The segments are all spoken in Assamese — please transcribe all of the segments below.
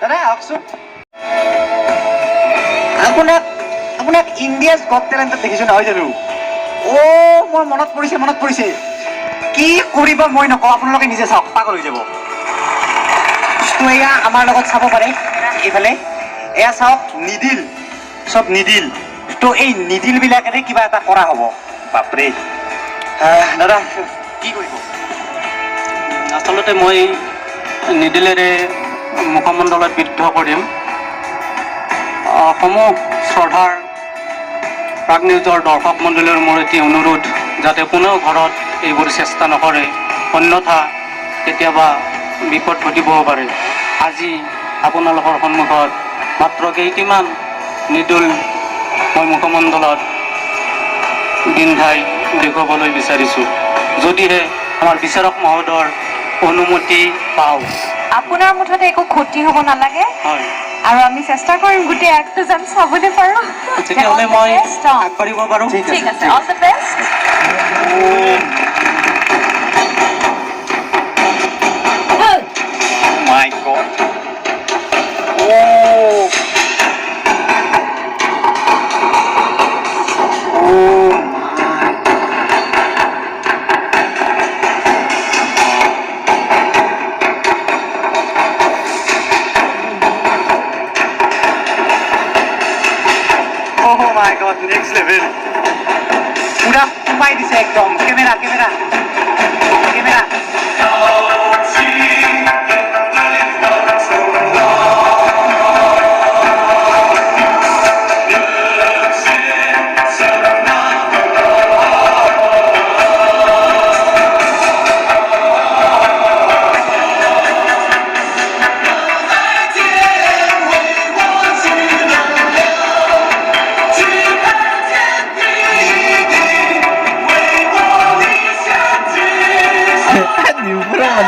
দাদা আহকচোন আপোনাক ইণ্ডিয়াজ গট টেলেণ্টত দেখিছো নহয় জানো মোৰ মনত পৰিছে কি কৰিব মই নকওঁ আপোনালোকে নিজে চাওক পাগল হৈ যাব এয়া আমাৰ লগত চাব পাৰে এইফালে এয়া চাওক নিডিল চব নিডিল তো এই নিডিল বিলাকেৰে কিবা এটা কৰা হ'ব বাপৰে দাদা কি কৰিব আচলতে মই নিডিলেৰে মুখমণ্ডলত বিদ্ধ কৰিম সমূহ শ্ৰদ্ধাৰ প্ৰাগ নিউজৰ দৰ্শক মণ্ডলীৰ মোৰ এটি অনুৰোধ যাতে কোনেও ঘৰত এইবোৰ চেষ্টা নকৰে অন্যথা কেতিয়াবা বিপদ ঘটিব পাৰে আজি আপোনালোকৰ সন্মুখত মাত্ৰ কেইটিমান নিডল মই মুখমণ্ডলত বিন্ধাই দেখুৱাবলৈ বিচাৰিছোঁ যদিহে আমাৰ বিচাৰক মহোদয়ৰ অনুমতি পাওঁ আপোনাৰ মুঠতে একো ক্ষতি হ'ব নালাগে হয় আৰু আমি চেষ্টা কৰিম গোটেই এক্টটো যেন চাবলৈ পাৰোঁ তেতিয়াহ'লে মই আগবাঢ়িব পাৰোঁ ঠিক আছে all the best My God. Oh my God, next level. Pura tumai dise ekdom. Camera.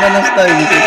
Mana style gitu.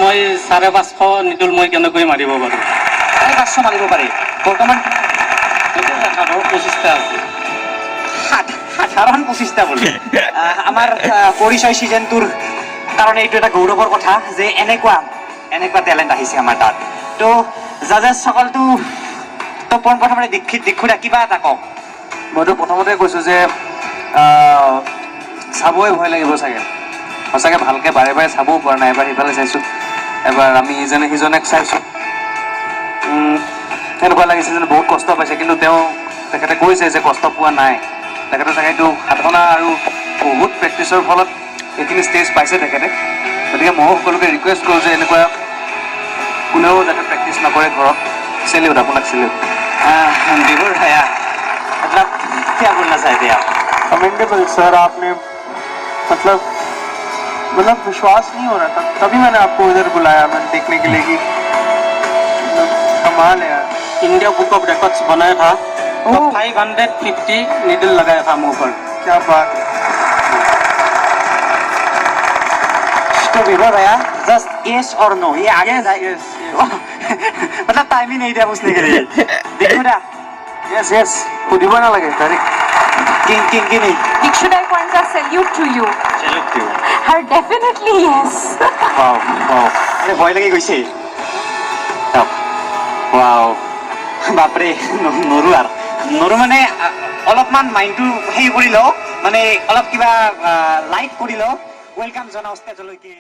মই 550 নিডল মই কেনেকৈ মাৰিব পাৰোঁ 550 মাৰিব পাৰি বৰ্তমান সাধাৰণ 25টা আছে সাধাৰণ 25টা বুলি আমাৰ পৰিচয় ছিজনটোৰ কাৰণে এইটো এটা গৌৰৱৰ কথা যে এনেকুৱা টেলেণ্ট আহিছে আমাৰ তাত তো জাজেছ সকলটো তো পোনপ্ৰথমে দীক্ষিতা কিবা এটা কওক মইতো প্ৰথমতে কৈছোঁ যে চাবই ভয় লাগিব চাগে সঁচাকৈ ভালকৈ বাৰে বাৰে চাবও পৰা নাই এবাৰ সিফালে চাইছোঁ এবাৰ আমি ইজনে সিজনক চাইছোঁ এনেকুৱা লাগিছে যেন বহুত কষ্ট পাইছে কিন্তু তেখেতে কৈছে যে কষ্ট পোৱা নাই তেখেতে চাগে এইটো সাধনা আৰু বহুত প্ৰেক্টিছৰ ফলত এইখিনি ষ্টেজ পাইছে তেখেতে গতিকে ময়ো সকলোকে ৰিকুৱেষ্ট কৰোঁ যে এনেকুৱা কোনেও যাতে প্ৰেক্টিছ নকৰে ঘৰত চেলিউট আপোনাক চেলিউট बिल्कुल भैया मतलब क्या बोलना चाहते हैं आप कमेंडेबल सर आपने मतलब विश्वास नहीं हो रहा था तभी मैंने आपको इधर बुलाया मैंने देखने के लिए कि कमाल है यार इंडिया बुक ऑफ रिकॉर्ड्स बनाया था तो 550 नीडल लगाया था मुंह पर क्या बात है तो विभो भैया जस्ट यस और नो ये आगे जाए मतलब टाइम ही नहीं दिया पूछने के लिए देखो ना য়েছ য়েছ সুধিব নালাগে ডাইৰেক্ট किंग किंग की नहीं Ikshudai points a salute to you. Her definitely yes. वाव वाव अरे भय লাগি গৈছে वाव বাপৰে নৰু আৰু নৰু মানে অলপমান মাইণ্ডটো হেৰি কৰি লওঁ মানে অলপ কিবা লাইট কৰি লওঁ ৱেলকাম জনাওঁ ষ্টেজলৈকে